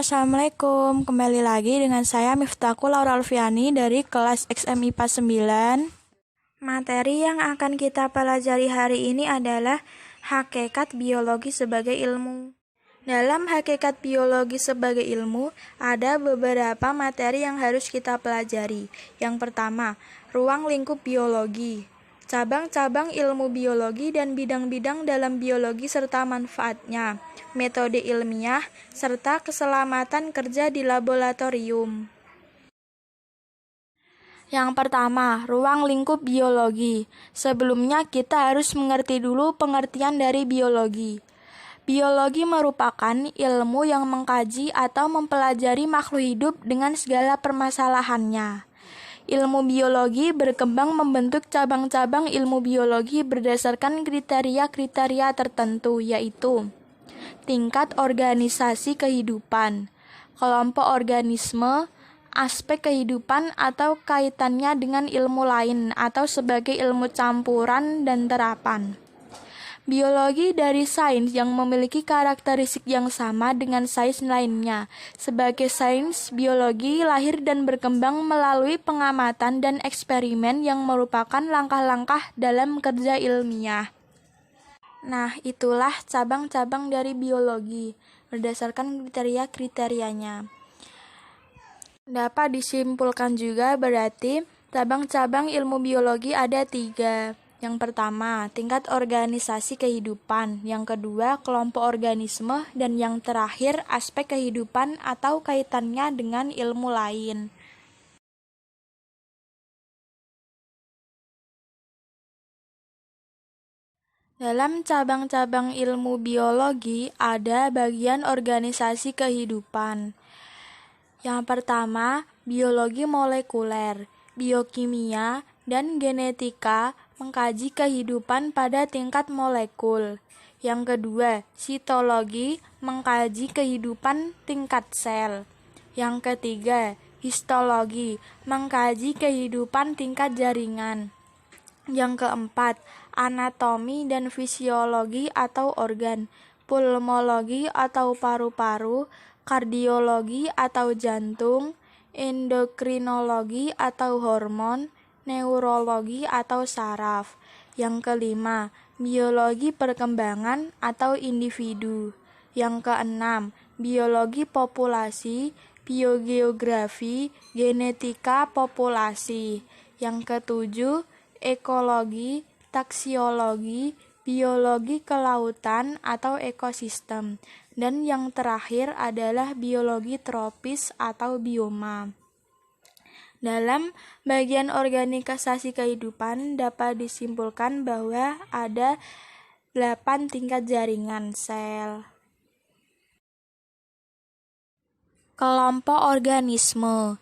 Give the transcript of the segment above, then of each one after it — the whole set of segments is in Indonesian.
Assalamualaikum. Kembali lagi dengan saya Miftahul Laura Alfiani dari kelas XMIPA 9. Materi yang akan kita pelajari hari ini adalah hakikat biologi sebagai ilmu. Dalam hakikat biologi sebagai ilmu, ada beberapa materi yang harus kita pelajari. Yang pertama, ruang lingkup biologi. Cabang-cabang ilmu biologi dan bidang-bidang dalam biologi serta manfaatnya, metode ilmiah, serta keselamatan kerja di laboratorium. Yang pertama, ruang lingkup biologi. Sebelumnya kita harus mengerti dulu pengertian dari biologi. Biologi merupakan ilmu yang mengkaji atau mempelajari makhluk hidup dengan segala permasalahannya. Ilmu biologi berkembang membentuk cabang-cabang ilmu biologi berdasarkan kriteria-kriteria tertentu, yaitu tingkat organisasi kehidupan, kelompok organisme, aspek kehidupan atau kaitannya dengan ilmu lain atau sebagai ilmu campuran dan terapan. Biologi dari sains yang memiliki karakteristik yang sama dengan sains lainnya. Sebagai sains, biologi lahir dan berkembang melalui pengamatan dan eksperimen yang merupakan langkah-langkah dalam kerja ilmiah. Nah, itulah cabang-cabang dari biologi berdasarkan kriteria-kriterianya. Dapat disimpulkan juga berarti cabang-cabang ilmu biologi ada 3. Yang pertama, tingkat organisasi kehidupan. Yang kedua, kelompok organisme. Dan yang terakhir, aspek kehidupan atau kaitannya dengan ilmu lain. Dalam cabang-cabang ilmu biologi, ada bagian organisasi kehidupan. Yang pertama, biologi molekuler, biokimia, dan genetika mengkaji kehidupan pada tingkat molekul. Yang kedua, sitologi mengkaji kehidupan tingkat sel. Yang ketiga, histologi mengkaji kehidupan tingkat jaringan. Yang keempat, anatomi dan fisiologi atau organ, pulmologi atau paru-paru, kardiologi atau jantung, endokrinologi atau hormon, neurologi atau saraf. Yang kelima, biologi perkembangan atau individu. Yang keenam, biologi populasi, biogeografi, genetika populasi. Yang ketujuh, ekologi, taksiologi, biologi kelautan atau ekosistem. Dan yang terakhir adalah biologi tropis atau bioma. Dalam bagian organisasi kehidupan dapat disimpulkan bahwa ada 8 tingkat jaringan sel. Kelompok organisme.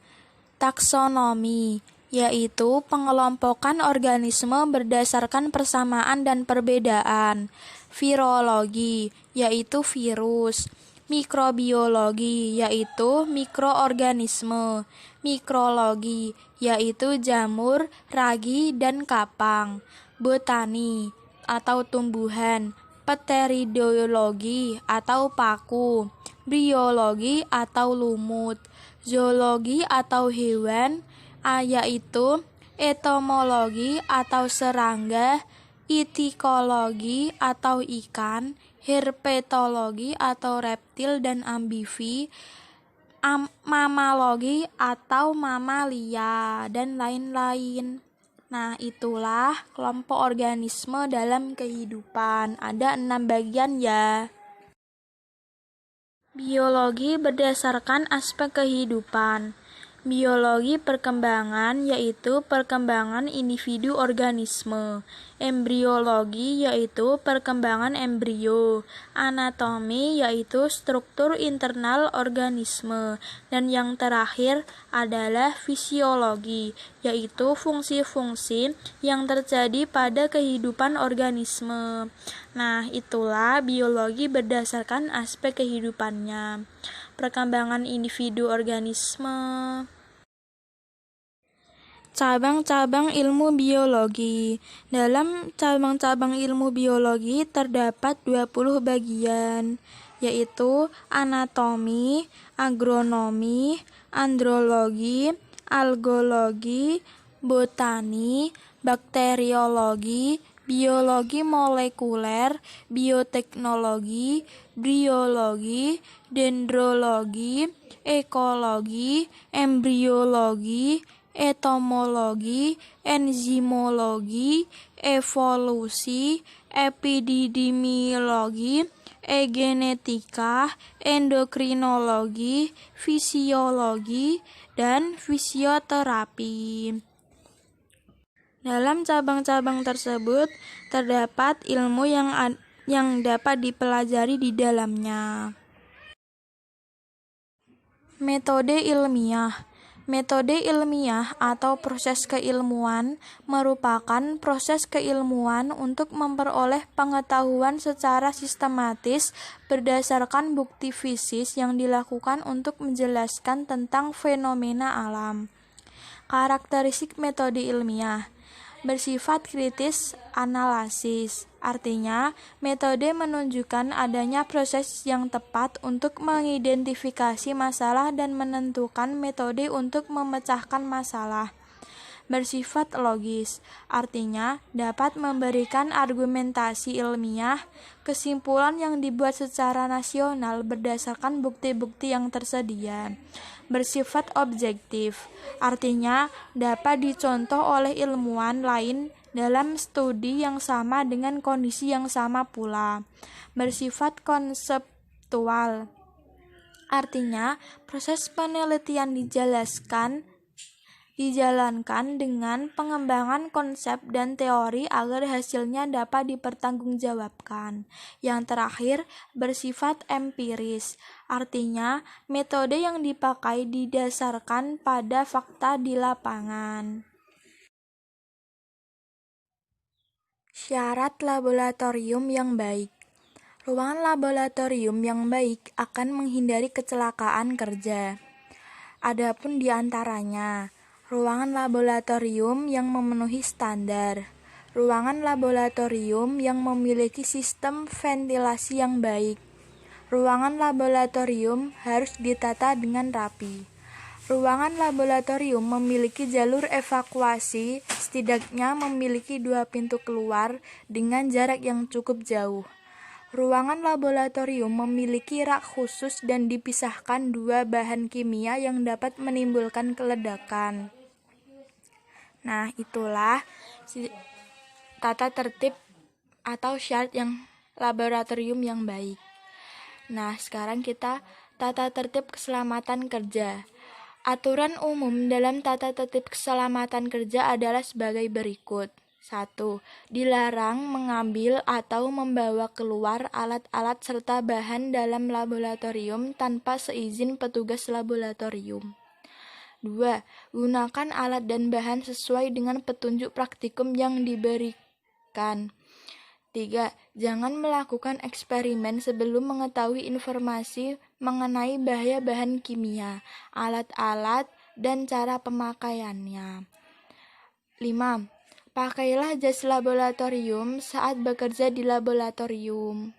Taksonomi, yaitu pengelompokan organisme berdasarkan persamaan dan perbedaan. Virologi, yaitu virus. Mikrobiologi, yaitu mikroorganisme. Mikrologi, yaitu jamur, ragi, dan kapang. Botani, atau tumbuhan. Pteridologi, atau paku. Biologi, atau lumut. Zoologi, atau hewan, yaitu entomologi, atau serangga. Itikologi, atau ikan. Herpetologi, atau reptil dan amfibi, mamalogi atau mamalia, dan lain-lain. Nah, itulah kelompok organisme dalam kehidupan. Ada 6 bagian ya. Biologi berdasarkan aspek kehidupan. Biologi perkembangan, yaitu perkembangan individu organisme. Embriologi, yaitu perkembangan embrio. Anatomi, yaitu struktur internal organisme. Dan yang terakhir adalah fisiologi, yaitu fungsi-fungsi yang terjadi pada kehidupan organisme. Nah, itulah biologi berdasarkan aspek kehidupannya. Perkembangan individu organisme. Cabang-cabang ilmu biologi. Dalam cabang-cabang ilmu biologi terdapat 20 bagian. yaitu anatomi, agronomi, andrologi, algologi, botani, bakteriologi, biologi molekuler, bioteknologi, briologi, dendrologi, ekologi, embriologi, entomologi, enzimologi, evolusi, epidemiologi, genetika, endokrinologi, fisiologi, dan fisioterapi. Dalam cabang-cabang tersebut terdapat ilmu yang dapat dipelajari di dalamnya. Metode ilmiah. Metode ilmiah atau proses keilmuan merupakan proses keilmuan untuk memperoleh pengetahuan secara sistematis berdasarkan bukti fisik yang dilakukan untuk menjelaskan tentang fenomena alam. Karakteristik metode ilmiah bersifat kritis analisis. Artinya, metode menunjukkan adanya proses yang tepat untuk mengidentifikasi masalah dan menentukan metode untuk memecahkan masalah. Bersifat logis, artinya dapat memberikan argumentasi ilmiah, kesimpulan yang dibuat secara nasional berdasarkan bukti-bukti yang tersedia. Bersifat objektif, artinya dapat dicontoh oleh ilmuwan lain dalam studi yang sama dengan kondisi yang sama pula. Bersifat konseptual, artinya proses penelitian dijalankan dengan pengembangan konsep dan teori agar hasilnya dapat dipertanggungjawabkan. Yang terakhir, bersifat empiris, artinya metode yang dipakai didasarkan pada fakta di lapangan. Syarat laboratorium yang baik. Ruangan laboratorium yang baik akan menghindari kecelakaan kerja. Adapun di antaranya, ruangan laboratorium yang memenuhi standar, ruangan laboratorium yang memiliki sistem ventilasi yang baik, ruangan laboratorium harus ditata dengan rapi. Ruangan laboratorium memiliki jalur evakuasi, setidaknya memiliki 2 pintu keluar dengan jarak yang cukup jauh. Ruangan laboratorium memiliki rak khusus dan dipisahkan 2 bahan kimia yang dapat menimbulkan keledakan. Nah, itulah tata tertib atau syarat yang laboratorium yang baik. Nah, sekarang kita tata tertib keselamatan kerja. Aturan umum dalam tata tertib keselamatan kerja adalah sebagai berikut. 1. Dilarang mengambil atau membawa keluar alat-alat serta bahan dalam laboratorium tanpa seizin petugas laboratorium. 2. Gunakan alat dan bahan sesuai dengan petunjuk praktikum yang diberikan. 3. Jangan melakukan eksperimen sebelum mengetahui informasi mengenai bahaya bahan kimia, alat-alat, dan cara pemakaiannya. 5. Pakailah jas laboratorium saat bekerja di laboratorium.